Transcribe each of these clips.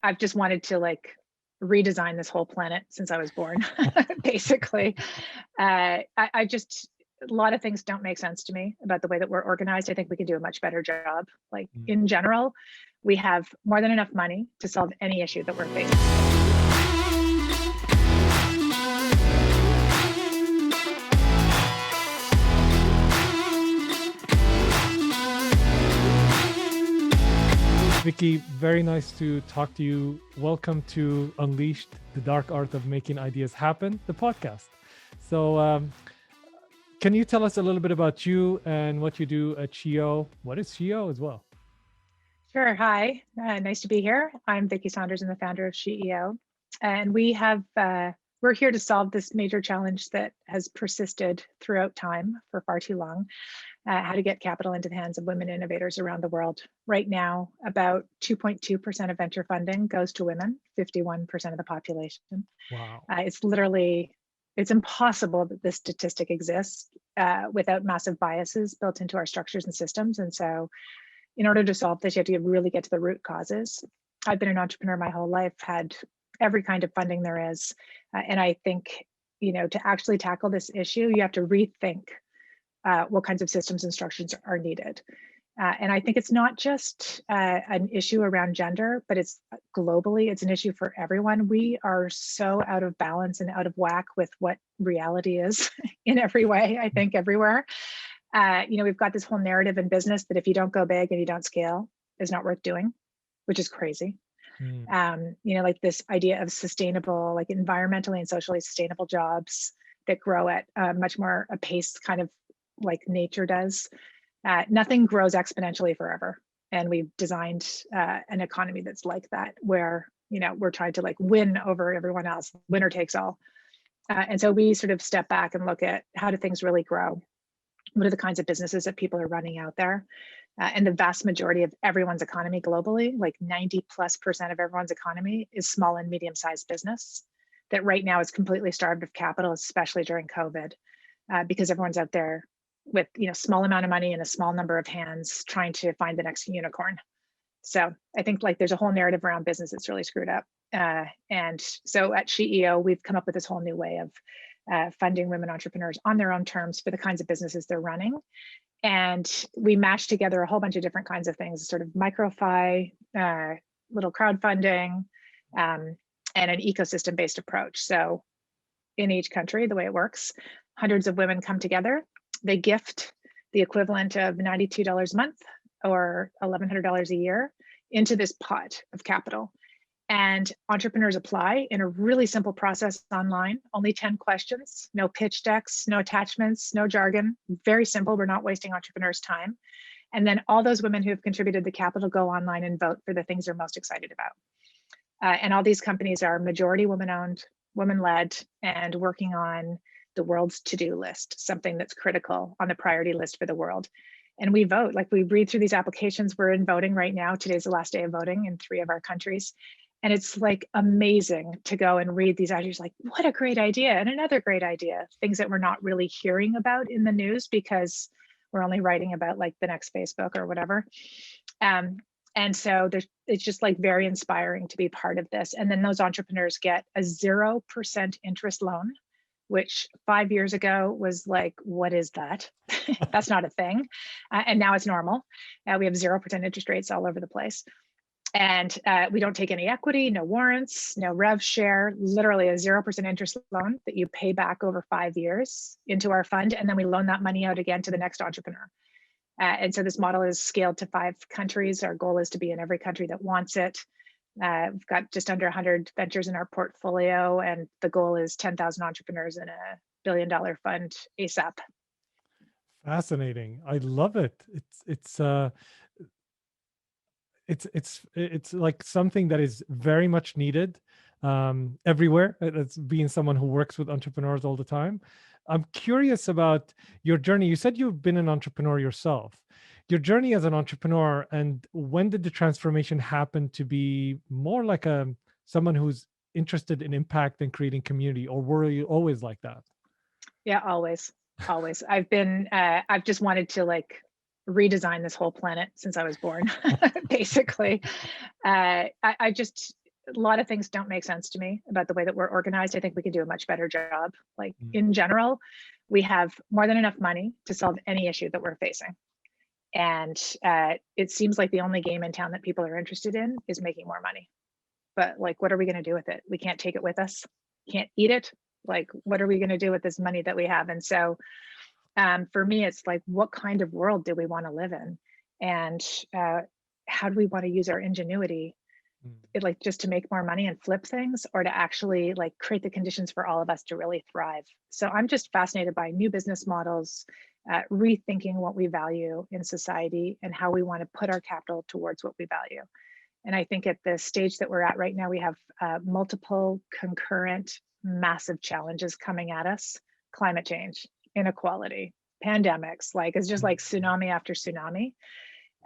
I've just wanted to like redesign this whole planet since I was born, basically. I just, a lot of things don't make sense to me about the way that we're organized. I think we can do a much better job. Like Mm. in general, we have more than enough money to solve any issue that we're facing. Vicki, very nice to talk to you. Welcome to Unleashed, the Dark Art of Making Ideas Happen, the podcast. So, can you tell us a little bit about you and what you do at SheEO? What is SheEO as well? Sure. Hi. Nice to be here. I'm Vicki Saunders. I'm the founder of SheEO. And we're here to solve this major challenge that has persisted throughout time for far too long. How to get capital into the hands of women innovators around the world. Right now, about 2.2% of venture funding goes to women, 51% of the population. Wow. It's impossible that this statistic exists without massive biases built into our structures and systems. And so in order to solve this, you have to really get to the root causes. I've been an entrepreneur my whole life, had every kind of funding there is. And I think, to actually tackle this issue, you have to rethink what kinds of systems and structures are needed. And I think it's not just an issue around gender, but it's globally, it's an issue for everyone. We are so out of balance and out of whack with what reality is in every way, I think everywhere. We've got this whole narrative in business that if you don't go big and you don't scale, is not worth doing, which is crazy. Like this idea of sustainable, like environmentally and socially sustainable jobs that grow at much more a pace kind of like nature does. Nothing grows exponentially forever. And we've designed an economy that's like that, where, we're trying to like win over everyone else, winner takes all. And so we sort of step back and look at how do things really grow? What are the kinds of businesses that people are running out there? And the vast majority of everyone's economy globally, like 90+% of everyone's economy, is small and medium-sized business that right now is completely starved of capital, especially during COVID, because everyone's out there with small amount of money and a small number of hands trying to find the next unicorn. So I think like there's a whole narrative around business that's really screwed up. And so at SheEO, we've come up with this whole new way of funding women entrepreneurs on their own terms for the kinds of businesses they're running. And we match together a whole bunch of different kinds of things, sort of microfi, little crowdfunding, and an ecosystem-based approach. So in each country, the way it works, hundreds of women come together. They gift the equivalent of $92 a month or $1,100 a year into this pot of capital. And entrepreneurs apply in a really simple process online, only 10 questions, no pitch decks, no attachments, no jargon, very simple. We're not wasting entrepreneurs' time. And then all those women who have contributed the capital go online and vote for the things they're most excited about. And all these companies are majority women-owned, women-led, and working on the world's to-do list, something that's critical on the priority list for the world. And we vote, like we read through these applications. We're in voting right now. Today's the last day of voting in 3 of our countries. And it's like amazing to go and read these ideas, like, what a great idea. And another great idea, things that we're not really hearing about in the news because we're only writing about like the next Facebook or whatever. And so it's just like very inspiring to be part of this. And then those entrepreneurs get a 0% interest loan, which 5 years ago was like, what is that? That's not a thing. And now it's normal. We have 0% interest rates all over the place. And we don't take any equity, no warrants, no rev share, literally a 0% interest loan that you pay back over 5 years into our fund. And then we loan that money out again to the next entrepreneur. And so this model is scaled to 5 countries. Our goal is to be in every country that wants it. We've got just under 100 ventures in our portfolio, and the goal is 10,000 entrepreneurs in a $1 billion fund ASAP. Fascinating. I love it. It's like something that is very much needed everywhere. It's being someone who works with entrepreneurs all the time. I'm curious about your journey. You said you've been an entrepreneur yourself. Your journey as an entrepreneur, and when did the transformation happen to be more like someone who's interested in impact and creating community, or were you always like that? Yeah, always. I've just wanted to like redesign this whole planet since I was born, basically. I just, a lot of things don't make sense to me about the way that we're organized. I think we could do a much better job. Like Mm. in general, we have more than enough money to solve any issue that we're facing. And it seems like the only game in town that people are interested in is making more money. But like, what are we going to do with it? We can't take it with us. Can't eat it. Like, what are we going to do with this money that we have? And so for me, it's like, what kind of world do we want to live in? And how do we want to use our ingenuity, like just to make more money and flip things, or to actually like create the conditions for all of us to really thrive? So I'm just fascinated by new business models, rethinking what we value in society and how we want to put our capital towards what we value. And I think at the stage that we're at right now, we have multiple concurrent massive challenges coming at us: climate change, inequality, pandemics, like it's just like tsunami after tsunami.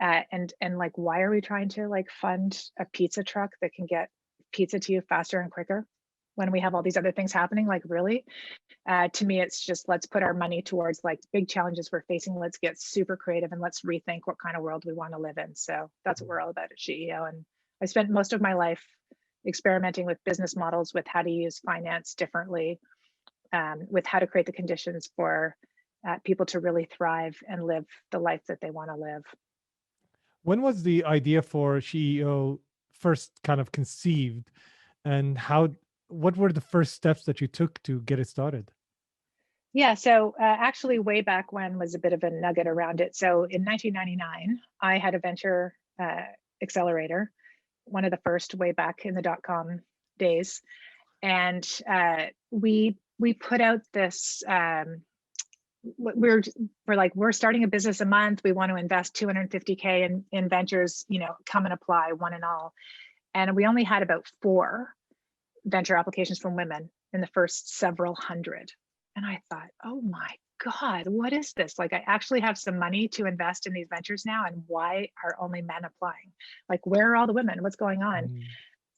And like, why are we trying to like fund a pizza truck that can get pizza to you faster and quicker when we have all these other things happening? Like, really? To me, it's just, let's put our money towards like big challenges we're facing. Let's get super creative and let's rethink what kind of world we want to live in. So that's what we're all about at SheEO. And I spent most of my life experimenting with business models, with how to use finance differently, with how to create the conditions for people to really thrive and live the life that they want to live. When was the idea for SheEO first kind of conceived, and what were the first steps that you took to get it started? Yeah, so actually way back when was a bit of a nugget around it. So in 1999, I had a venture accelerator, one of the first way back in the dot-com days. And we put out this, we're like, we're starting a business a month. We want to invest 250K in ventures, come and apply, one and all. And we only had about 4 venture applications from women in the first several hundred. And I thought, oh my God, what is this? Like, I actually have some money to invest in these ventures now, and why are only men applying? Like, where are all the women? What's going on?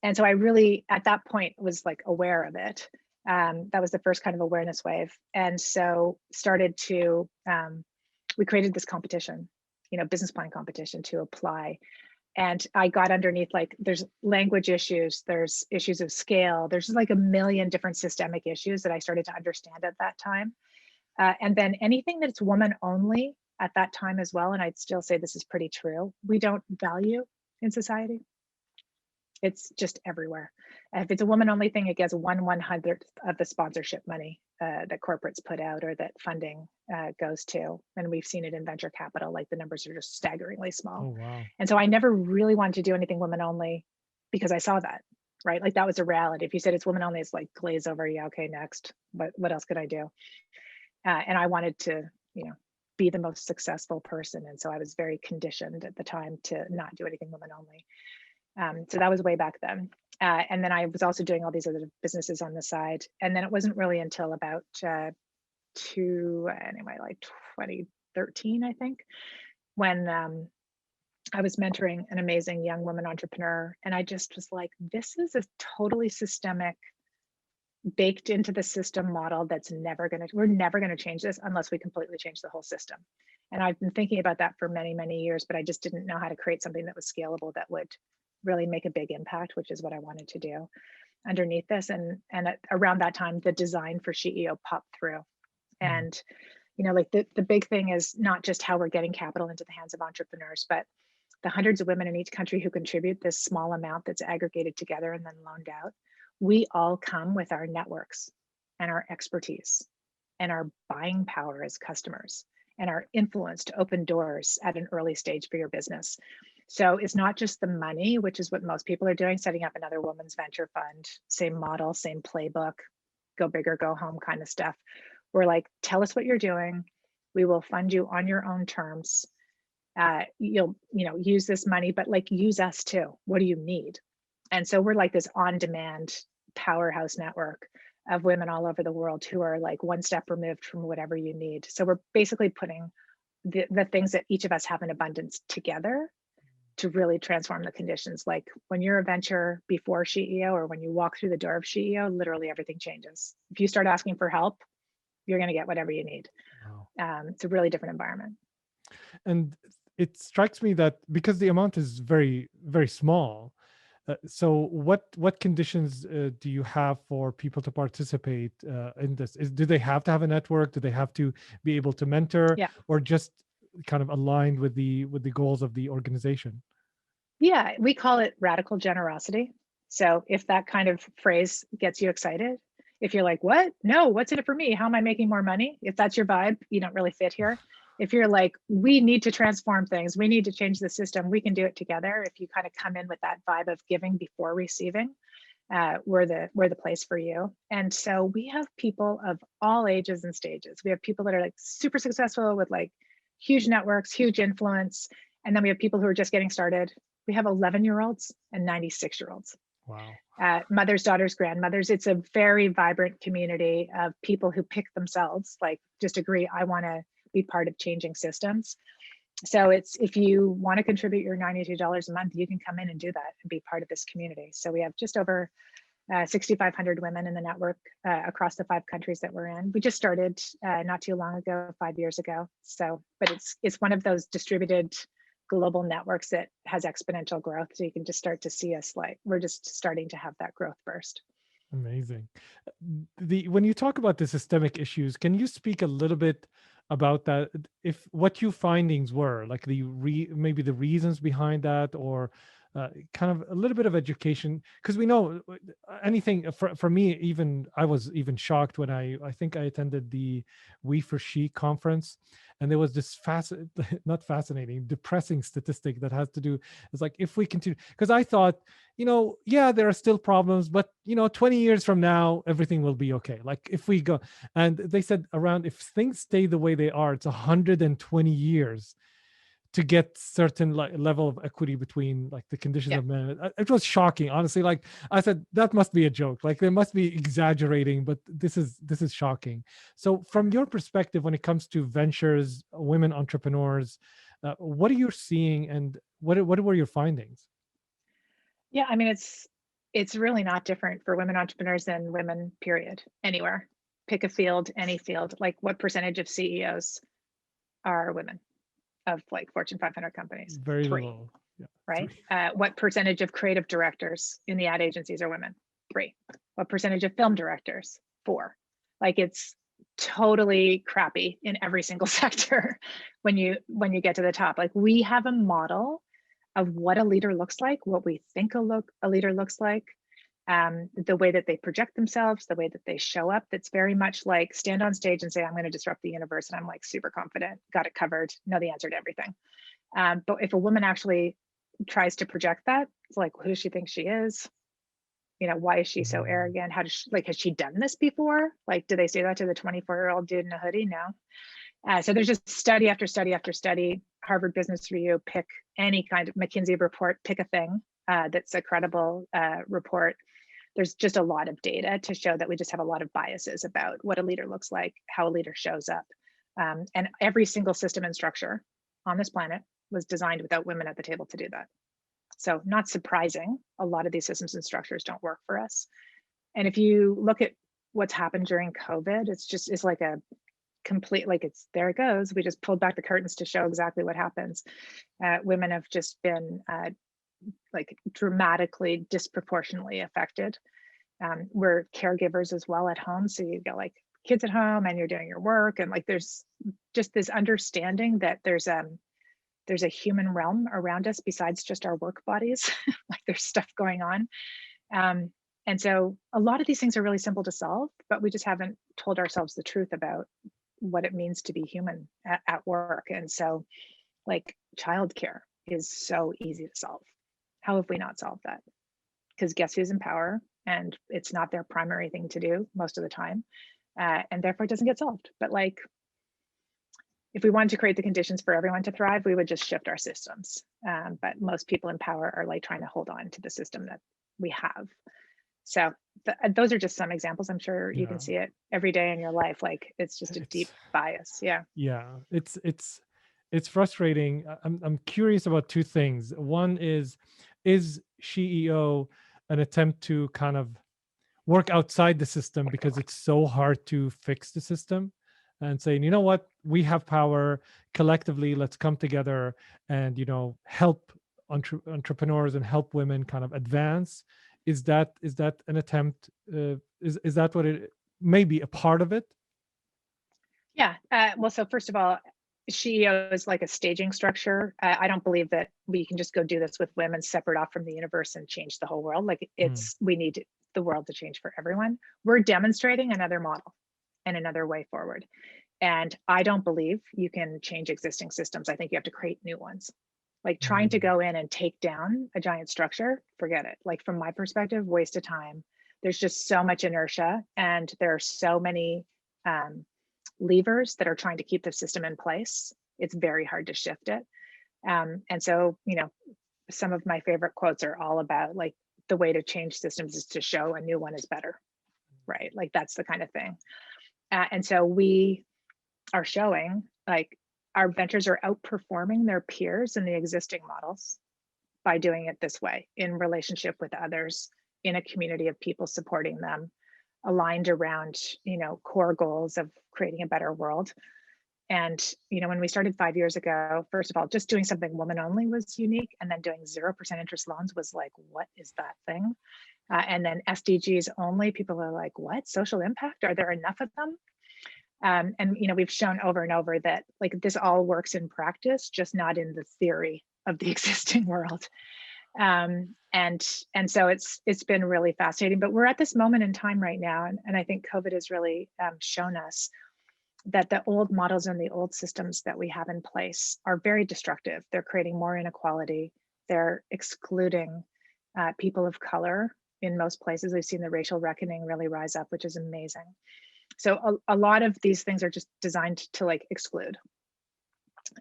And so I really, at that point, was like aware of it. That was the first kind of awareness wave. And so started to, we created this competition, business plan competition to apply. And I got underneath, like, there's language issues, there's issues of scale, there's like a million different systemic issues that I started to understand at that time. And then anything that's woman only at that time as well, and I'd still say this is pretty true, we don't value in society. It's just everywhere. If it's a woman only thing, it gets 1/100th of the sponsorship money that corporates put out, or that funding goes to. And we've seen it in venture capital, like the numbers are just staggeringly small. Oh, wow. And so I never really wanted to do anything women only, because I saw that, right? Like, that was a reality. If you said it's women only, it's like glaze over. Yeah, okay, next. But what else could I do? And I wanted to, be the most successful person. And so I was very conditioned at the time to not do anything women only. So that was way back then. And then I was also doing all these other businesses on the side. And then it wasn't really until about like 2013, I think, when I was mentoring an amazing young woman entrepreneur. And I just was like, this is a totally systemic, baked into the system model that's we're never going to change this unless we completely change the whole system. And I've been thinking about that for many, many years, but I just didn't know how to create something that was scalable, that would really make a big impact, which is what I wanted to do underneath this. And around that time, the design for SheEO popped through. And, like the big thing is not just how we're getting capital into the hands of entrepreneurs, but the hundreds of women in each country who contribute this small amount that's aggregated together and then loaned out. We all come with our networks and our expertise and our buying power as customers and our influence to open doors at an early stage for your business. So it's not just the money, which is what most people are doing, setting up another women's venture fund, same model, same playbook, go big or go home kind of stuff. We're like, tell us what you're doing. We will fund you on your own terms. You'll, use this money, but like, use us too. What do you need? And so we're like this on-demand powerhouse network of women all over the world who are like one step removed from whatever you need. So we're basically putting the things that each of us have in abundance together to really transform the conditions. Like, when you're a venture before SheEO, or when you walk through the door of SheEO, literally everything changes. If you start asking for help, you're going to get whatever you need. Wow. It's a really different environment. And it strikes me that because the amount is very, very small, So what conditions do you have for people to participate in this? Do they have to have a network? Do they have to be able to mentor, Yeah. or just kind of aligned with the goals of the organization? Yeah, we call it radical generosity. So if that kind of phrase gets you excited, if you're like, what? No, what's in it for me? How am I making more money? If that's your vibe, you don't really fit here. If you're like, we need to transform things, we need to change the system, we can do it together. If you kind of come in with that vibe of giving before receiving, we're the place for you. And so we have people of all ages and stages. We have people that are like super successful with like huge networks, huge influence. And then we have people who are just getting started. We have 11-year-olds and 96-year-olds, Wow. mothers, daughters, grandmothers. It's a very vibrant community of people who pick themselves, like just agree, I want to be part of changing systems. So it's, if you want to contribute your $92 a month, you can come in and do that and be part of this community. So we have just over 6,500 women in the network across the 5 countries that we're in. We just started not too long ago, 5 years ago. So, but it's one of those distributed global networks that has exponential growth. So you can just start to see us, like, we're just starting to have that growth burst. Amazing. When you talk about the systemic issues, can you speak a little bit about that? If what your findings were, like maybe the reasons behind that, or kind of a little bit of education, because we know anything for me. Even I was even shocked when I think I attended the We for She conference, and there was this not fascinating, depressing statistic that has to do. It's like, if we continue, because I thought, yeah, there are still problems, but 20 years from now, everything will be okay. Like if we go, and they said around, if things stay the way they are, it's 120 years to get certain level of equity between like the conditions Yeah. of men. It was shocking, honestly. Like I said, that must be a joke. Like they must be exaggerating, but this is shocking. So from your perspective, when it comes to ventures, women entrepreneurs, what are you seeing, and what were your findings? Yeah, I mean, it's really not different for women entrepreneurs than women, period, anywhere. Pick a field, any field. Like, what percentage of CEOs are women of like Fortune 500 companies? Very 3, low. Yeah, right? 3. What percentage of creative directors in the ad agencies are women? 3. What percentage of film directors? 4. Like, it's totally crappy in every single sector when you get to the top. Like, we have a model of what a leader looks like, what we think a leader looks like, the way that they project themselves, the way that they show up. That's very much like stand on stage and say, I'm going to disrupt the universe. And I'm like super confident, got it covered, know the answer to everything. But if a woman actually tries to project that, it's like, who does she think she is? Why is she so arrogant? How does she, like, has she done this before? Like, do they say that to the 24-year-old dude in a hoodie? No. So there's just study after study after study. Harvard Business Review, pick any kind of McKinsey report, pick a thing that's a credible report. There's just a lot of data to show that we just have a lot of biases about what a leader looks like, how a leader shows up. And every single system and structure on this planet was designed without women at the table to do that. So not surprising, a lot of these systems and structures don't work for us. And if you look at what's happened during COVID, it's like a complete, like, it's, there it goes. We just pulled back the curtains to show exactly what happens. Women have just been like dramatically, disproportionately affected. We're caregivers as well at home. So you got like kids at home and you're doing your work. And like, there's just this understanding that there's a human realm around us besides just our work bodies. Like, there's stuff going on. And so a lot of these things are really simple to solve, but we just haven't told ourselves the truth about what it means to be human at work. And so, like, childcare is so easy to solve. How have we not solved that? Because guess who's in power? And it's not their primary thing to do most of the time. And therefore it doesn't get solved. But like, if we wanted to create the conditions for everyone to thrive, we would just shift our systems. But most people in power are like trying to hold on to the system that we have. So those are just some examples. I'm sure you can see it every day in your life. Like, it's just a deep bias. Yeah. Yeah, it's frustrating. I'm curious about 2 things. One is SheEO an attempt to kind of work outside the system because it's so hard to fix the system, and saying, you know what, we have power collectively, let's come together and help entrepreneurs and help women kind of advance? Is that an attempt? Is that what it maybe a part of it? Yeah. Well, so first of all, SheEO is like a staging structure. I don't believe that we can just go do this with women separate off from the universe and change the whole world. Like Mm, we need the world to change for everyone. We're demonstrating another model and another way forward. And I don't believe you can change existing systems. I think you have to create new ones. Like trying to mm, go in and take down a giant structure, forget it. Like from my perspective, waste of time. There's just so much inertia, and there are so many levers that are trying to keep the system in place. It's very hard to shift it. And so, some of my favorite quotes are all about like the way to change systems is to show a new one is better, right? Like that's the kind of thing. And so we are showing like our ventures are outperforming their peers in the existing models by doing it this way in relationship with others, in a community of people supporting them, aligned around core goals of creating a better world. And when we started 5 years ago, first of all, just doing something woman only was unique, and then doing 0% interest loans was like, what is that thing? And then SDGs only, people are like, what? Social impact? Are there enough of them? And we've shown over and over that like this all works in practice, just not in the theory of the existing world. And so it's been really fascinating. But we're at this moment in time right now, and I think COVID has really shown us that the old models and the old systems that we have in place are very destructive. They're creating more inequality. They're excluding people of color in most places. We've seen the racial reckoning really rise up, which is amazing. So a lot of these things are just designed to like exclude.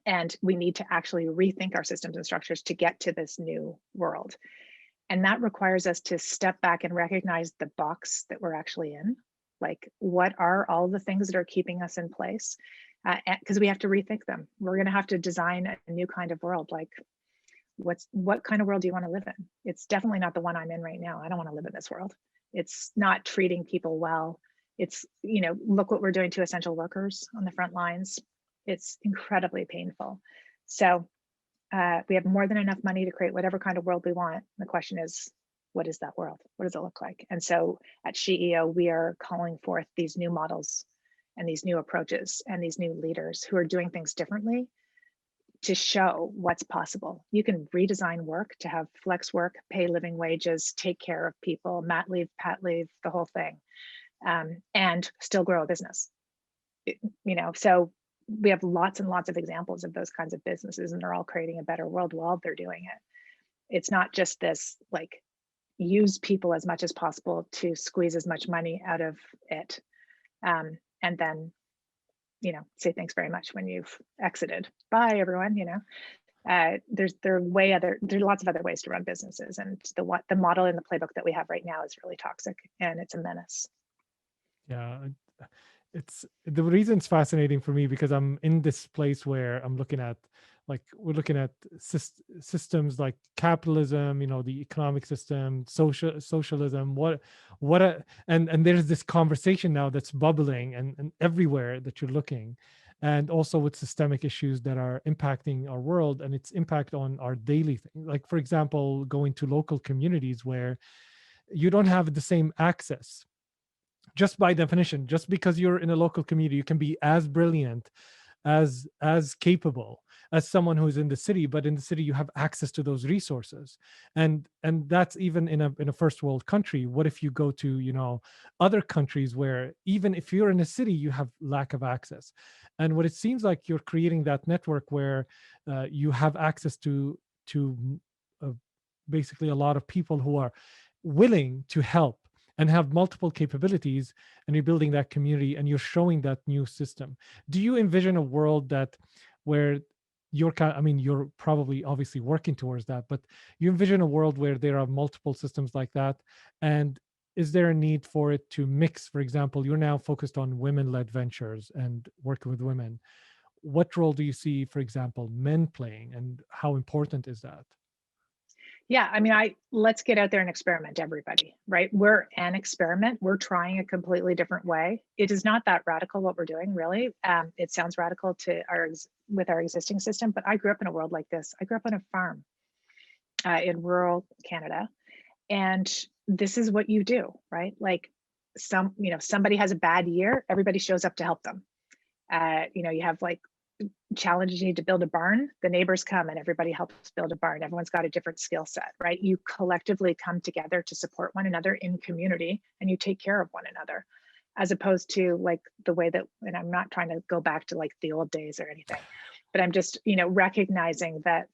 And we need to actually rethink our systems and structures to get to this new world. And that requires us to step back and recognize the box that we're actually in. Like, what are all the things that are keeping us in place? Because we have to rethink them. We're going to have to design a new kind of world. Like, what kind of world do you want to live in? It's definitely not the one I'm in right now. I don't want to live in this world. It's not treating people well. It's, look what we're doing to essential workers on the front lines. It's incredibly painful. So we have more than enough money to create whatever kind of world we want. The question is, what is that world? What does it look like? And so at SheEO, we are calling forth these new models and these new approaches and these new leaders who are doing things differently to show what's possible. You can redesign work to have flex work, pay living wages, take care of people, mat leave, pat leave, the whole thing, and still grow a business. So we have lots and lots of examples of those kinds of businesses, and they're all creating a better world while they're doing it. It's not just this like use people as much as possible to squeeze as much money out of it, and then say thanks very much when you've exited. Bye everyone. There's lots of other ways to run businesses, and the model in the playbook that we have right now is really toxic, and it's a menace. yeah, it's the reason it's fascinating for me because I'm in this place where I'm looking at we're looking at systems like capitalism, the economic system, socialism, and there's this conversation now that's bubbling and everywhere that you're looking, and also with systemic issues that are impacting our world and its impact on our daily thing. Like, for example, going to local communities where you don't have the same access. Just by definition, just because you're in a local community, you can be as brilliant, as capable as someone who's in the city, but in the city you have access to those resources. And that's even in a first world country. What if you go to other countries where even if you're in a city you have lack of access? And what it seems like you're creating that network where you have access to uh, basically a lot of people who are willing to help and have multiple capabilities, and you're building that community and you're showing that new system. Do you envision a world where you're probably obviously working towards that, but you envision a world where there are multiple systems like that? And is there a need for it to mix? For example, you're now focused on women-led ventures and working with women. What role do you see, for example, men playing, and how important is that? Yeah, I mean, let's get out there and experiment, everybody, right? We're an experiment. We're trying a completely different way. It is not that radical what we're doing, really. It sounds radical with our existing system, but I grew up in a world like this. I grew up on a farm. in rural Canada. And this is what you do, right? Like somebody has a bad year, everybody shows up to help them. You have like challenges, you need to build a barn, the neighbors come and everybody helps build a barn. Everyone's got a different skill set, right? You collectively come together to support one another in community, and you take care of one another, as opposed to like the way that, and I'm not trying to go back to like the old days or anything, but I'm just, recognizing that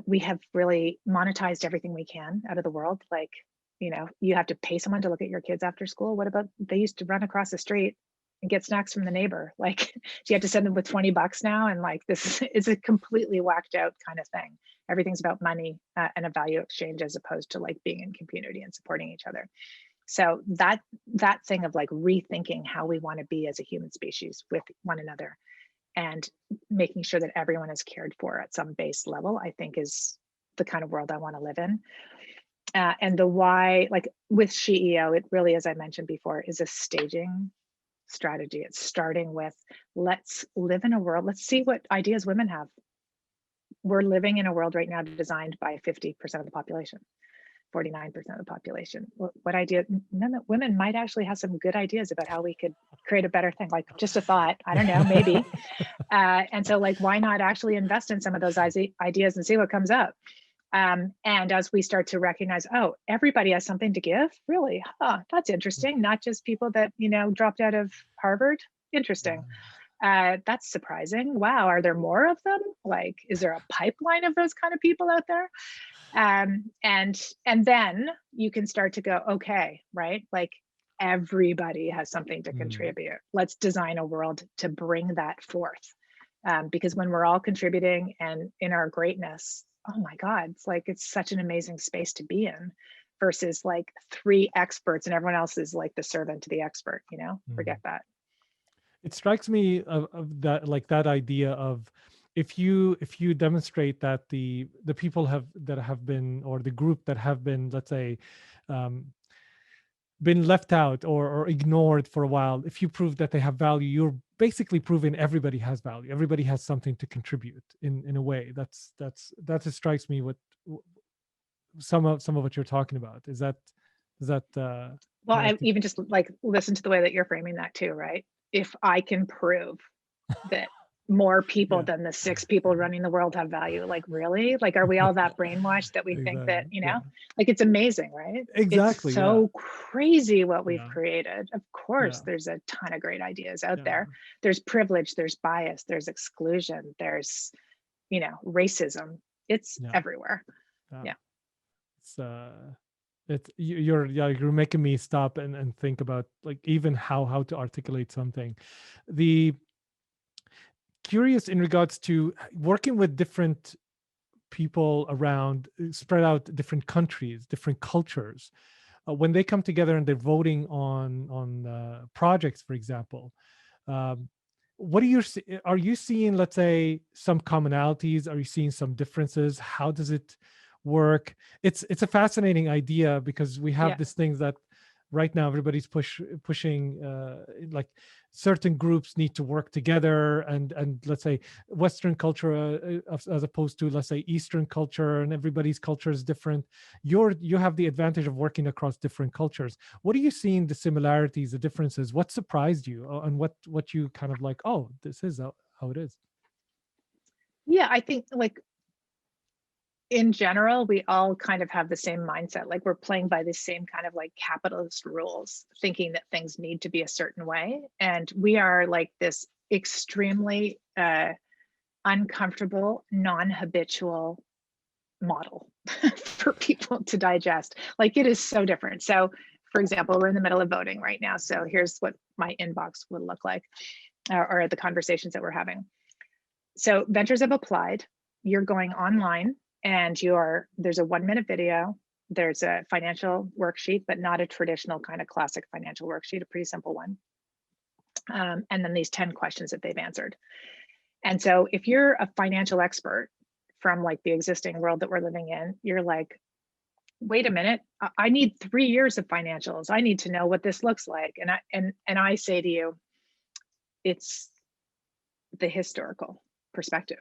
we have really monetized everything we can out of the world. Like, you have to pay someone to look at your kids after school. What about, they used to run across the street and get snacks from the neighbor? Like, you have to send them with 20 bucks now. And like, this is a completely whacked out kind of thing. Everything's about money and a value exchange, as opposed to like being in community and supporting each other. So that thing of like rethinking how we want to be as a human species with one another, and making sure that everyone is cared for at some base level, I think is the kind of world I want to live in. And the why, like with SheEO, it really, as I mentioned before, is a staging strategy. It's starting with, let's live in a world, let's see what ideas women have. We're living in a world right now designed by 50% of the population, 49% of the population. What idea? Women might actually have some good ideas about how we could create a better thing. Like, just a thought, I don't know, maybe. And so like, why not actually invest in some of those ideas and see what comes up? And as we start to recognize, oh, everybody has something to give, really? That's interesting. Not just people that, dropped out of Harvard. Interesting. That's surprising. Wow, are there more of them? Like, is there a pipeline of those kind of people out there? And then you can start to go, okay, right? Like, everybody has something to contribute. Let's design a world to bring that forth. Because when we're all contributing and in our greatness, oh my God, it's such an amazing space to be in, versus like 3 experts and everyone else is like the servant to the expert, forget that. It strikes me of that, like that idea of, if you demonstrate that the people that have been, or the group that have been, let's say, been left out or ignored for a while, if you prove that they have value, you're basically proving everybody has value, everybody has something to contribute in a way. That just strikes me with some of what you're talking about. Is that Well, correct? I even just like listen to the way that you're framing that too, right? If I can prove that more people Yeah, than the 6 people running the world have value, like, really? Like, are we all that brainwashed that we think that, exactly. Yeah, like, it's amazing, right? It's exactly. Yeah, so crazy what we've yeah, created. Of yeah, course, there's a ton of great ideas out yeah, there. There's privilege, there's bias, there's exclusion, there's, racism. It's yeah, everywhere. yeah. Yeah. It's you're making me stop and think about, like, even how to articulate something. The curious in regards to working with different people around, spread out, different countries, different cultures, when they come together and they're voting on projects, for example. um, what are you seeing, let's say, some commonalities? Are you seeing some differences? How does it work? It's a fascinating idea, because we have Yeah. these things that right now everybody's pushing, like, certain groups need to work together, and let's say Western culture, as opposed to, let's say, Eastern culture, and everybody's culture is different. You have the advantage of working across different cultures. What are you seeing, the similarities, the differences? What surprised you, and what you kind of like, oh, this is how it is? Yeah, I think like in general, we all kind of have the same mindset. Like, we're playing by the same kind of like capitalist rules, thinking that things need to be a certain way. And we are like this extremely uncomfortable, non-habitual model for people to digest. Like, it is so different. So, for example, we're in the middle of voting right now. So here's what my inbox would look like, or the conversations that we're having. So ventures have applied. You're going online, and there's a 1-minute video. There's a financial worksheet, but not a traditional kind of classic financial worksheet, a pretty simple one. And then these 10 questions that they've answered. And so if you're a financial expert from like the existing world that we're living in, you're like, wait a minute, I need 3 years of financials. I need to know what this looks like. And I say to you, it's the historical perspective.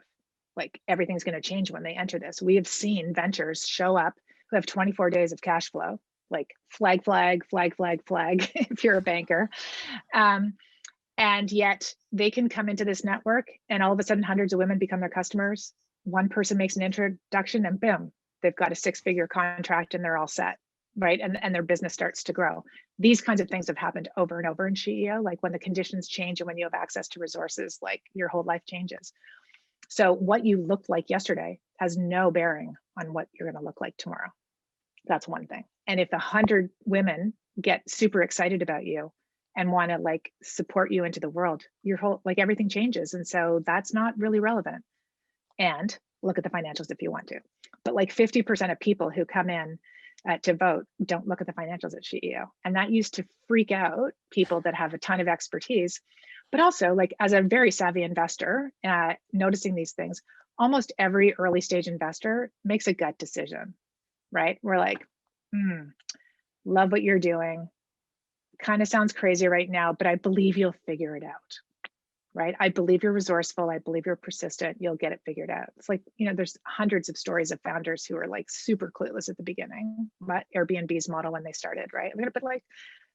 Like everything's going to change when they enter this. We have seen ventures show up who have 24 days of cash flow, like flag, flag, flag, flag, flag, if you're a banker. And yet they can come into this network and all of a sudden hundreds of women become their customers. One person makes an introduction and boom, they've got a 6-figure contract and they're all set, right? And their business starts to grow. These kinds of things have happened over and over in SheEO. Like when the conditions change and when you have access to resources, like your whole life changes. So what you looked like yesterday has no bearing on what you're going to look like tomorrow. That's one thing. And if 100 women get super excited about you and want to like support you into the world, your whole, like everything changes. And so that's not really relevant. And look at the financials if you want to. But like 50% of people who come in to vote don't look at the financials at SheEO. And that used to freak out people that have a ton of expertise. But also, like as a very savvy investor, noticing these things, almost every early stage investor makes a gut decision, right? We're like, love what you're doing. Kind of sounds crazy right now, but I believe you'll figure it out, right? I believe you're resourceful. I believe you're persistent. You'll get it figured out. It's like, you know, there's hundreds of stories of founders who are like super clueless at the beginning, but Airbnb's model when they started, right? We're gonna put like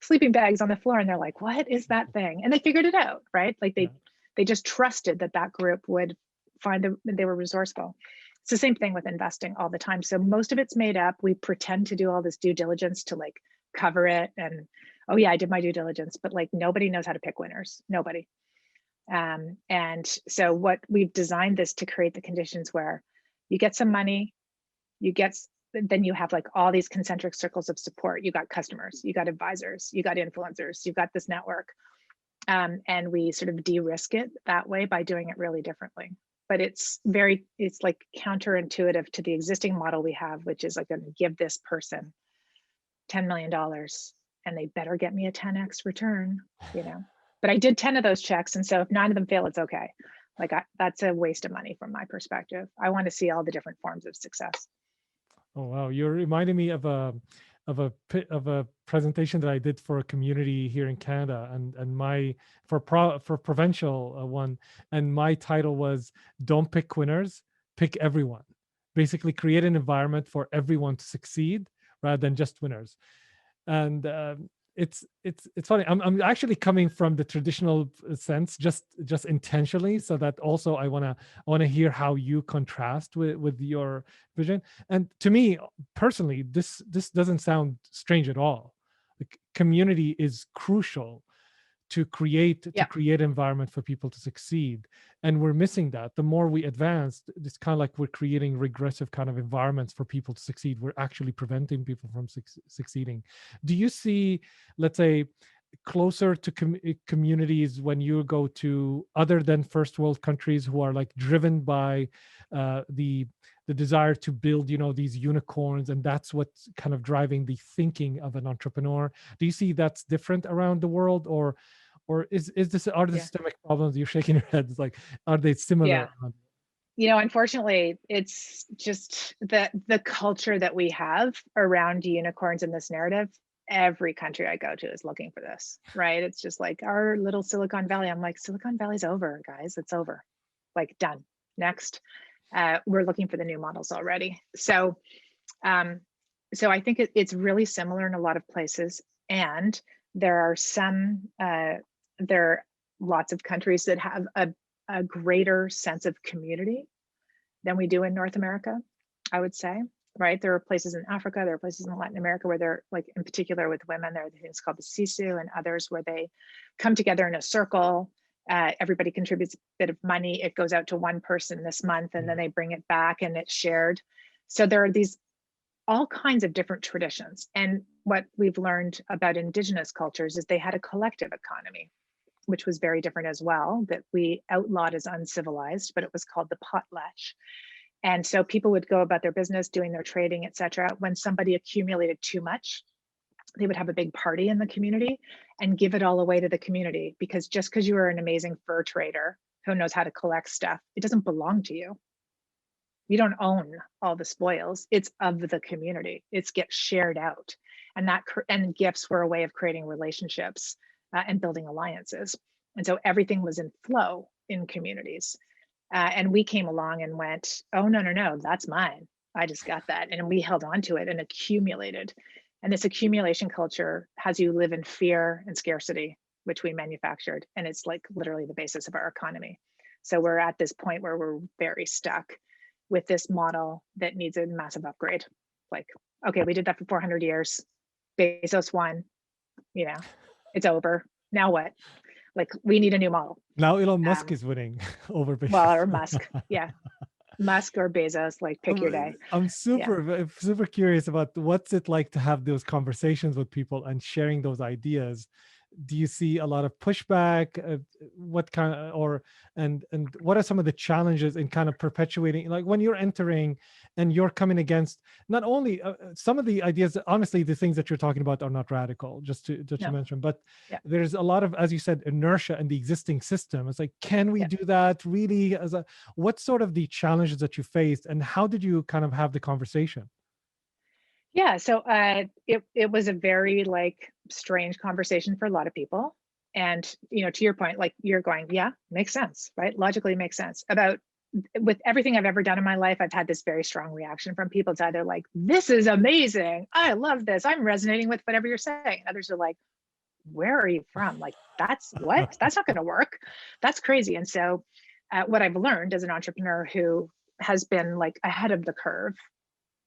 sleeping bags on the floor and they're like, what is that thing? And they figured it out, right? Like they just trusted that group would find that they were resourceful. It's the same thing with investing all the time. So most of it's made up. We pretend to do all this due diligence to like cover it. And, oh yeah, I did my due diligence, but like nobody knows how to pick winners, nobody. And so what we've designed this to create the conditions where you get some money, then you have like all these concentric circles of support. You got customers, you got advisors, you got influencers, you've got this network. And we sort of de-risk it that way by doing it really differently. But it's like counterintuitive to the existing model we have, which is like, going to give this person $10 million and they better get me a 10x return, you know. But I did 10 of those checks. And so if 9 of them fail, it's okay. Like that's a waste of money from my perspective. I want to see all the different forms of success. Oh, wow. You're reminding me of a presentation that I did for a community here in Canada, and for provincial one, and my title was "Don't pick winners, pick everyone." Basically, create an environment for everyone to succeed rather than just winners. And it's funny. I'm actually coming from the traditional sense, just intentionally, so that also I wanna hear how you contrast with your vision. And to me personally, this doesn't sound strange at all. Like, community is crucial to create environment for people to succeed, and we're missing that. The more we advance, it's kind of like we're creating regressive kind of environments for people to succeed. We're actually preventing people from succeeding. Do you see, let's say, closer to communities when you go to other than first world countries who are like driven by the desire to build, these unicorns, and that's what's kind of driving the thinking of an entrepreneur? Do you see that's different around the world, or are the systemic problems, you're shaking your head, it's like, are they similar? Unfortunately, it's just the culture that we have around unicorns in this narrative. Every country I go to is looking for this, right? It's just like our little Silicon Valley. I'm like, Silicon Valley's over, guys. It's over. Like, done. Next. We're looking for the new models already. So I think it's really similar in a lot of places. And there are lots of countries that have a greater sense of community than we do in North America, I would say, right? There are places in Africa, there are places in Latin America where they're, like, in particular with women, there are things called the sisu and others where they come together in a circle. Everybody contributes a bit of money. It goes out to one person this month and then they bring it back and it's shared. So there are these all kinds of different traditions. And what we've learned about Indigenous cultures is they had a collective economy, which was very different as well, that we outlawed as uncivilized, but it was called the potlatch. And so people would go about their business, doing their trading, et cetera. When somebody accumulated too much, they would have a big party in the community and give it all away to the community, because just because you are an amazing fur trader who knows how to collect stuff, it doesn't belong to you. You don't own all the spoils. It's of the community. It gets shared out. And gifts were a way of creating relationships and building alliances. And so everything was in flow in communities. And we came along and went, oh, no, no, no, that's mine. I just got that. And we held on to it and accumulated. And this accumulation culture has you live in fear and scarcity, which we manufactured. And it's like literally the basis of our economy. So we're at this point where we're very stuck with this model that needs a massive upgrade. Like, okay, we did that for 400 years. Bezos won, you know, it's over. Now what? Like, we need a new model. Now Elon Musk is winning over Bezos. Well, or Musk, yeah. Musk or Bezos, like pick your day. I'm super curious about what's it like to have those conversations with people and sharing those ideas. Do you see a lot of pushback? What kind of, or and what are some of the challenges in kind of perpetuating, like when you're entering and you're coming against not only some of the ideas, honestly, the things that you're talking about are not radical, just to mention, but there's a lot of, as you said, inertia in the existing system. It's like, can we do that really? What sort of the challenges that you faced, and how did you kind of have the conversation? Yeah, so it was a very like strange conversation for a lot of people. And, you know, to your point, like you're going, yeah, makes sense, right? Logically makes sense. About with everything I've ever done in my life, I've had this very strong reaction from people. It's either like, this is amazing, I love this, I'm resonating with whatever you're saying. Others are like, where are you from? Like, that's what? That's not going to work. That's crazy. And so what I've learned as an entrepreneur who has been like ahead of the curve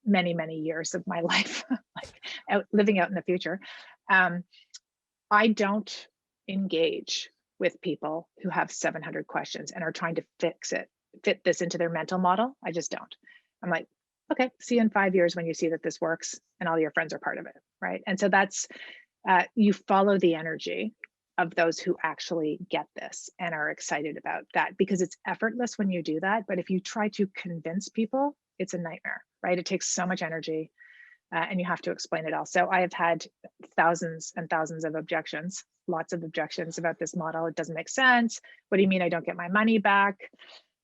many, many years of my life, like living out in the future, I don't engage with people who have 700 questions and are trying to fit this into their mental model. I just don't. I'm like, okay, see you in 5 years when you see that this works and all your friends are part of it, right? And so that's, you follow the energy of those who actually get this and are excited about that, because it's effortless when you do that. But if you try to convince people, it's a nightmare, right? It takes so much energy and you have to explain it all. So I have had thousands and thousands of objections, lots of objections about this model. It doesn't make sense. What do you mean I don't get my money back?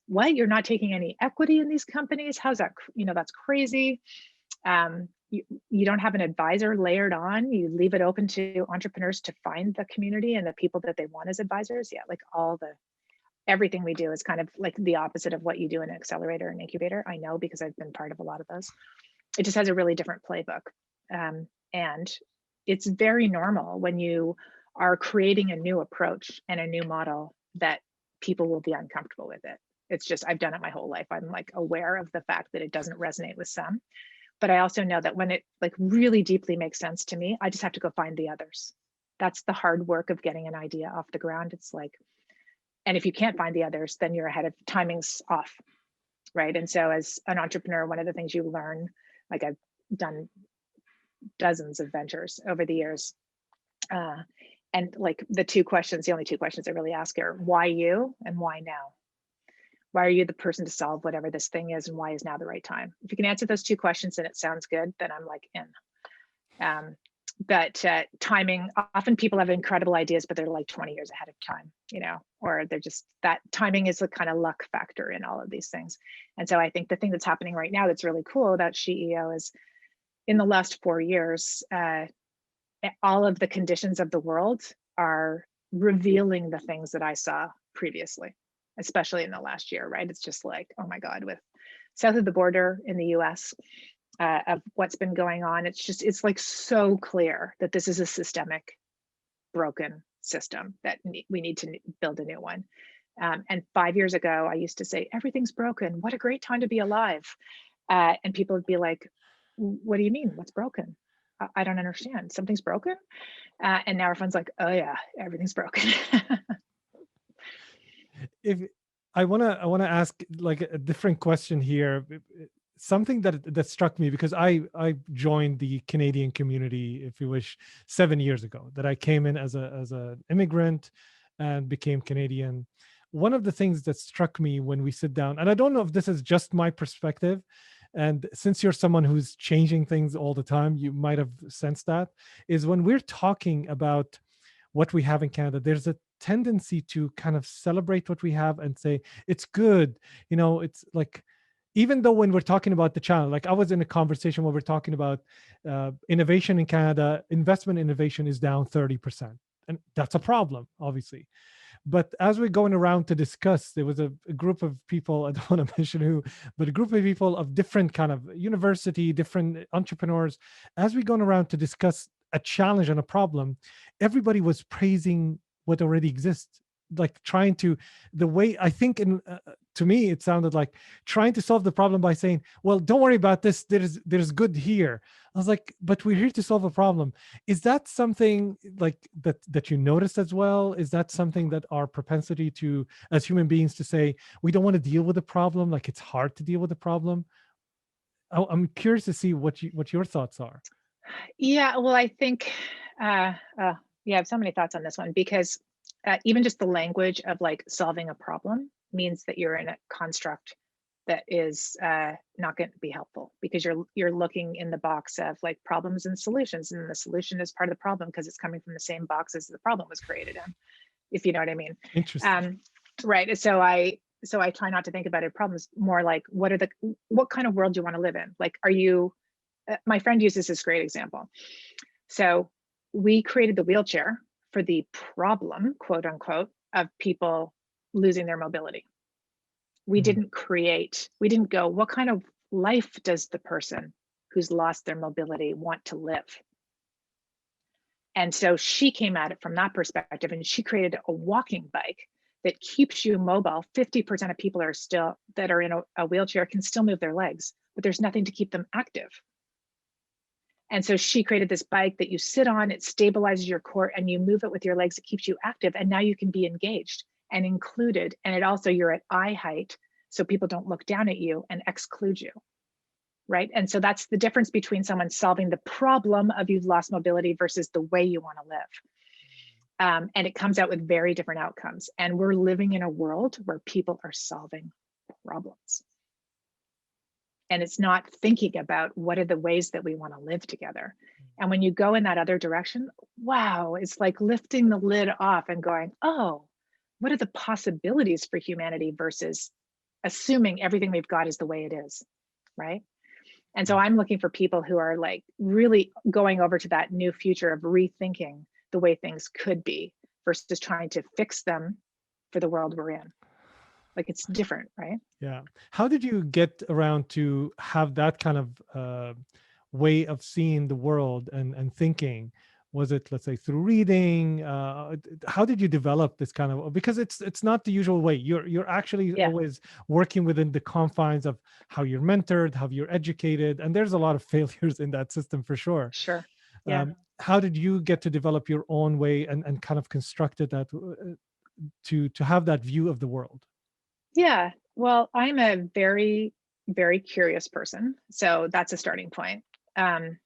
What, you're not taking any equity in these companies? How's that? You know, that's crazy. You don't have an advisor layered on. You leave it open to entrepreneurs to find the community and the people that they want as advisors. Yeah, like everything we do is kind of like the opposite of what you do in an accelerator and incubator. I know, because I've been part of a lot of those. It just has a really different playbook. And it's very normal when you are creating a new approach and a new model that people will be uncomfortable with it. It's just, I've done it my whole life. I'm like aware of the fact that it doesn't resonate with some. But I also know that when it like really deeply makes sense to me, I just have to go find the others. That's the hard work of getting an idea off the ground. It's like, and if you can't find the others, then you're ahead of, timing's off, right? And so as an entrepreneur, one of the things you learn, like I've done dozens of ventures over the years. And like the only two questions I really ask are why you and why now? Why are you the person to solve whatever this thing is, and why is now the right time? If you can answer those two questions and it sounds good, then I'm like in. But timing, often people have incredible ideas, but they're like 20 years ahead of time, you know, or they're just, that timing is the kind of luck factor in all of these things. And so I think the thing that's happening right now that's really cool about SheEO is in the last 4 years, all of the conditions of the world are revealing the things that I saw previously, especially in the last year, right? It's just like, oh my God, with south of the border in the US, of what's been going on, it's like so clear that this is a systemic broken system that we need to build a new one. And 5 years ago, I used to say, everything's broken. What a great time to be alive. And people would be like, what do you mean? What's broken? I don't understand. Something's broken. And now everyone's like, oh yeah, everything's broken. If I wanna ask like a different question here, something that struck me, because I joined the Canadian community, if you wish, 7 years ago. That I came in as an immigrant and became Canadian. One of the things that struck me when we sit down, and I don't know if this is just my perspective, and since you're someone who's changing things all the time, you might have sensed that, is when we're talking about what we have in Canada, there's a tendency to kind of celebrate what we have and say it's good. You know, it's like, even though when we're talking about the channel, like I was in a conversation where we're talking about innovation in Canada, investment innovation is down 30%. and that's a problem, obviously. But as we're going around to discuss, there was a group of people, I don't want to mention who, but a group of people of different kind of university, different entrepreneurs. As we're going around to discuss a challenge and a problem, everybody was praising what already exists, like trying to, the way I think, in to me it sounded like trying to solve the problem by saying, well, don't worry about this, there's good here. I was like, but we're here to solve a problem. Is that something like that you noticed as well? Is that something that our propensity to, as human beings, to say we don't want to deal with the problem, like it's hard to deal with the problem? I'm curious to see what your thoughts are. Yeah, well, I think, yeah, I have so many thoughts on this one because even just the language of like solving a problem means that you're in a construct that is not going to be helpful, because you're looking in the box of like problems and solutions, and the solution is part of the problem because it's coming from the same box as the problem was created in, if you know what I mean. Interesting. Right. So I try not to think about it problems, more like what kind of world do you want to live in? Like, are you, my friend uses this great example. So we created the wheelchair for the problem, quote unquote, of people losing their mobility. We didn't go, what kind of life does the person who's lost their mobility want to live? And so she came at it from that perspective, and she created a walking bike that keeps you mobile. 50% of people that are in a wheelchair can still move their legs, but there's nothing to keep them active. And so she created this bike that you sit on, it stabilizes your core, and you move it with your legs, it keeps you active. And now you can be engaged and included. And it also, you're at eye height, so people don't look down at you and exclude you, right? And so that's the difference between someone solving the problem of you've lost mobility versus the way you want to live. And it comes out with very different outcomes. And we're living in a world where people are solving problems. And it's not thinking about what are the ways that we want to live together. And when you go in that other direction, wow, it's like lifting the lid off and going, oh, what are the possibilities for humanity versus assuming everything we've got is the way it is, right? And so I'm looking for people who are like really going over to that new future of rethinking the way things could be versus trying to fix them for the world we're in. Like, it's different, right? Yeah. How did you get around to have that kind of way of seeing the world and thinking? Was it, let's say, through reading? How did you develop this kind of? Because it's not the usual way. You're actually always working within the confines of how you're mentored, how you're educated, and there's a lot of failures in that system for sure. Sure. Yeah. How did you get to develop your own way and kind of constructed that to have that view of the world? Yeah. Well, I'm a very, very curious person, so that's a starting point. I've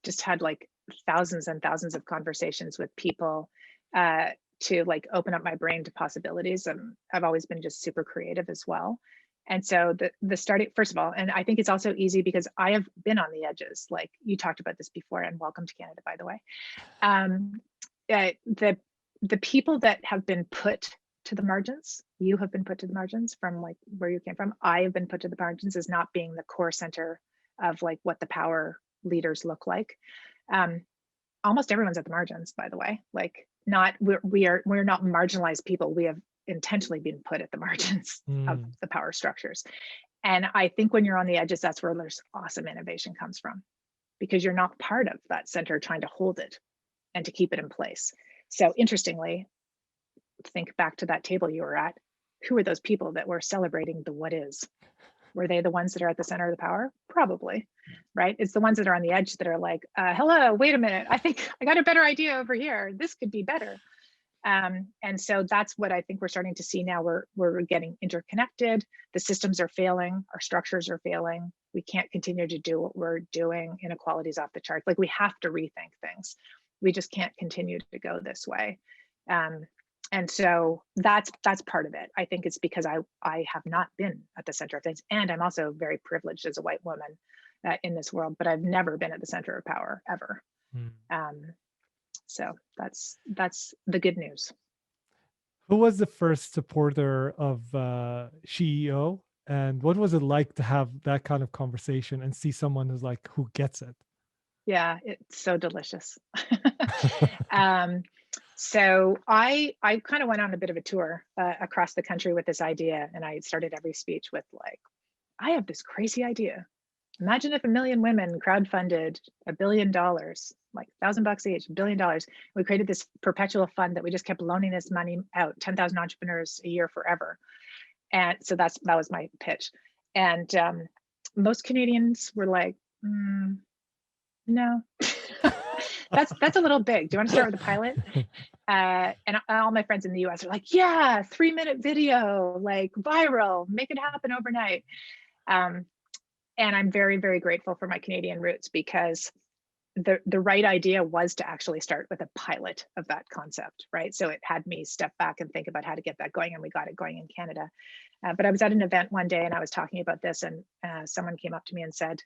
just had like thousands and thousands of conversations with people to like open up my brain to possibilities. And I've always been just super creative as well. And so the starting, first of all, and I think it's also easy because I have been on the edges. Like, you talked about this before, and welcome to Canada, by the way. The people that have been put to the margins, you have been put to the margins from like where you came from. I have been put to the margins as not being the core center of like what the power leaders look like. Almost everyone's at the margins, by the way. Like, we're not marginalized people. We have intentionally been put at the margins of the power structures. And I think when you're on the edges, that's where there's awesome innovation comes from, because you're not part of that center trying to hold it and to keep it in place. So interestingly, think back to that table you were at. Who are those people that were celebrating the what is? Were they the ones that are at the center of the power? Probably, right? It's the ones that are on the edge that are like, hello, wait a minute. I think I got a better idea over here. This could be better. And so that's what I think we're starting to see now. We're getting interconnected. The systems are failing. Our structures are failing. We can't continue to do what we're doing. Inequality's off the chart. Like, we have to rethink things. We just can't continue to go this way. And so that's part of it. I think it's because I have not been at the center of things. And I'm also very privileged as a white woman in this world, but I've never been at the center of power ever. So that's the good news. Who was the first supporter of SheEO? And what was it like to have that kind of conversation and see someone who's like, who gets it? Yeah, it's so delicious. um, so I kind of went on a bit of a tour across the country with this idea, and I started every speech with like, I have this crazy idea. Imagine if a million women crowdfunded $1 billion, like $1,000 each, $1 billion. We created this perpetual fund that we just kept loaning this money out, 10,000 entrepreneurs a year forever. And so that was my pitch. And most Canadians were like, no, that's a little big. Do you want to start with a pilot? And all my friends in the US are like, yeah, 3-minute video, like viral, make it happen overnight. And I'm very, very grateful for my Canadian roots, because the right idea was to actually start with a pilot of that concept, right? So it had me step back and think about how to get that going, and we got it going in Canada. But I was at an event one day and I was talking about this, and someone came up to me and said,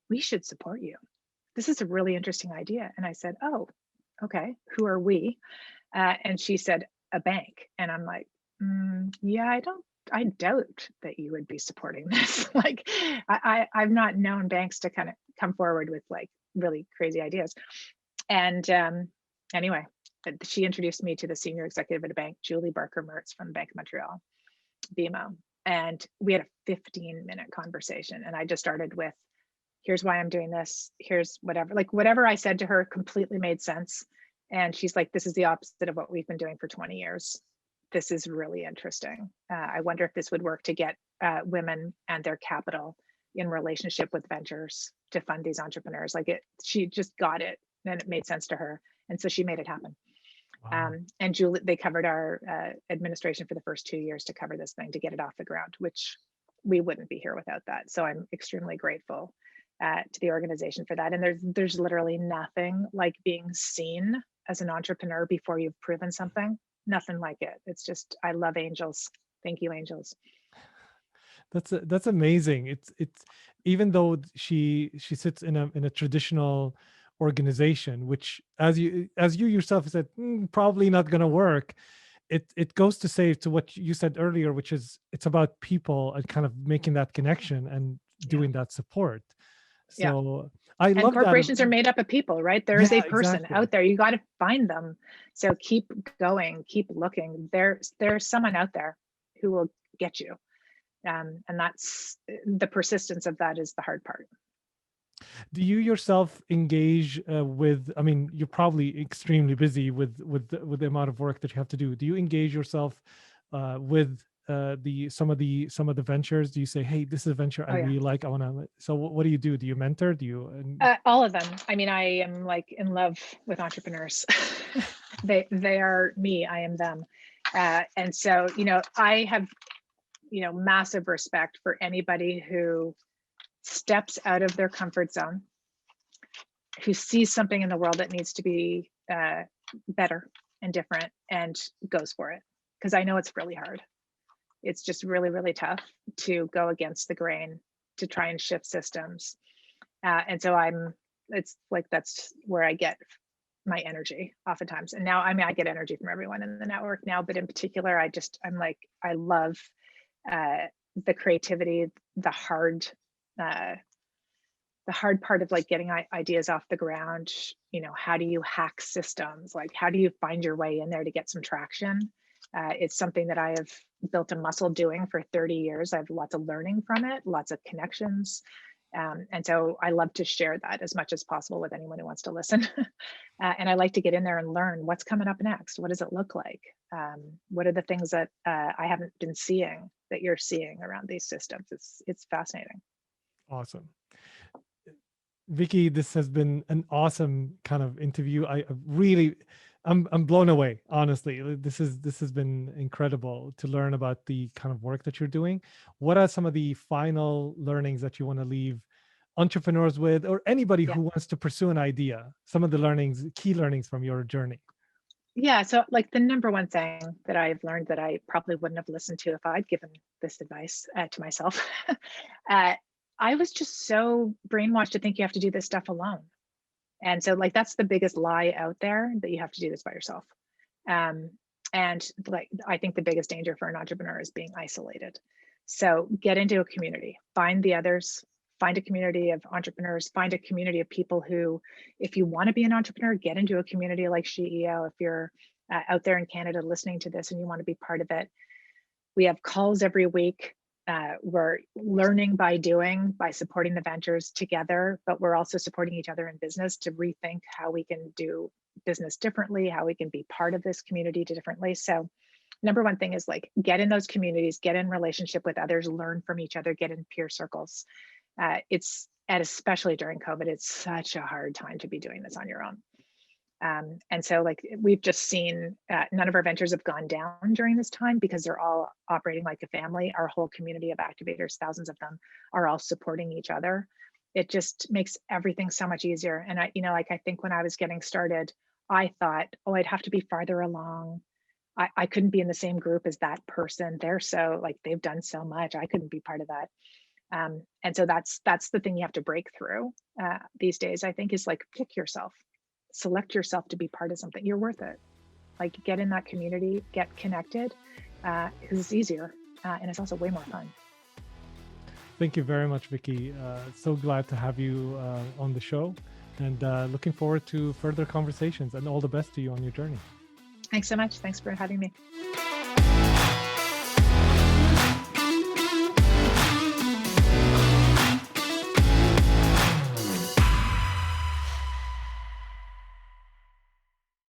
we should support you. This is a really interesting idea. And I said, oh, okay, who are we? And she said, a bank. And I'm like, yeah, I doubt that you would be supporting this. Like, I've not known banks to kind of come forward with like really crazy ideas. And anyway, she introduced me to the senior executive at a bank, Julie Barker-Mertz from Bank of Montreal, BMO. And we had a 15-minute conversation. And I just started with, here's why I'm doing this. Here's whatever, like whatever I said to her completely made sense. And she's like, this is the opposite of what we've been doing for 20 years. This is really interesting. I wonder if this would work to get women and their capital in relationship with ventures to fund these entrepreneurs. Like she just got it and it made sense to her. And so she made it happen. Wow. And Julie, they covered our administration for the first 2 years to cover this thing, to get it off the ground, which we wouldn't be here without that. So I'm extremely grateful to the organization for that. And there's literally nothing like being seen as an entrepreneur before you've proven something. Nothing like it. It's just, I love angels. Thank you, angels. That's amazing. It's even though she sits in a traditional organization, which as you yourself said, probably not going to work. It goes to say to what you said earlier, which is it's about people and kind of making that connection and doing that support. So I love that. Corporations are made up of people, right? There is a person out there. You got to find them. So keep going, keep looking. There's someone out there who will get you. And that's the persistence of that is the hard part. Do you yourself engage with, I mean, you're probably extremely busy with the amount of work that you have to do. Do you engage yourself with some of the ventures? Do you say, hey, this is a venture I really like, I want to, so what do you do? Do you mentor? Do you all of them? I mean, I am like in love with entrepreneurs. they are me, I am them. And so, I have massive respect for anybody who steps out of their comfort zone, who sees something in the world that needs to be better and different and goes for it. Because I know it's really hard. It's just really, really tough to go against the grain, to try and shift systems. And so it's like, that's where I get my energy oftentimes. And now, I mean, I get energy from everyone in the network now, but in particular, I'm like, I love the creativity, the hard part of like getting ideas off the ground. How do you hack systems? Like, how do you find your way in there to get some traction? It's something that I have built a muscle doing for 30 years. I have lots of learning from it, lots of connections. And so I love to share that as much as possible with anyone who wants to listen. And I like to get in there and learn what's coming up next. What does it look like? What are the things that I haven't been seeing that you're seeing around these systems? It's fascinating. Awesome. Vicki, this has been an awesome kind of interview. I'm blown away, honestly. This has been incredible to learn about the kind of work that you're doing. What are some of the final learnings that you want to leave entrepreneurs with, or anybody who wants to pursue an idea? Some of the key learnings from your journey. Yeah, so like the number one thing that I've learned that I probably wouldn't have listened to if I'd given this advice to myself, I was just so brainwashed to think you have to do this stuff alone. And so like, that's the biggest lie out there, that you have to do this by yourself. And like, I think the biggest danger for an entrepreneur is being isolated. So get into a community, find the others, find a community of entrepreneurs, find a community of people who, if you want to be an entrepreneur, get into a community like SheEO. If you're out there in Canada listening to this and you want to be part of it, we have calls every week. We're learning by doing, by supporting the ventures together, but we're also supporting each other in business to rethink how we can do business differently, how we can be part of this community differently. So number one thing is like, get in those communities, get in relationship with others, learn from each other, get in peer circles. And especially during COVID, it's such a hard time to be doing this on your own. And so like we've just seen none of our ventures have gone down during this time because they're all operating like a family. Our whole community of activators, thousands of them, are all supporting each other. It just makes everything so much easier. And I, like I think when I was getting started, I thought, oh, I'd have to be farther along. I couldn't be in the same group as that person. They're so like, they've done so much. I couldn't be part of that. And so that's the thing you have to break through these days, I think, is like pick yourself, select yourself to be part of something. You're worth it. Like get in that community, get connected, because it's easier and it's also way more fun. Thank you very much, Vicki. So glad to have you on the show, and looking forward to further conversations, and all the best to you on your journey. Thanks so much. Thanks for having me.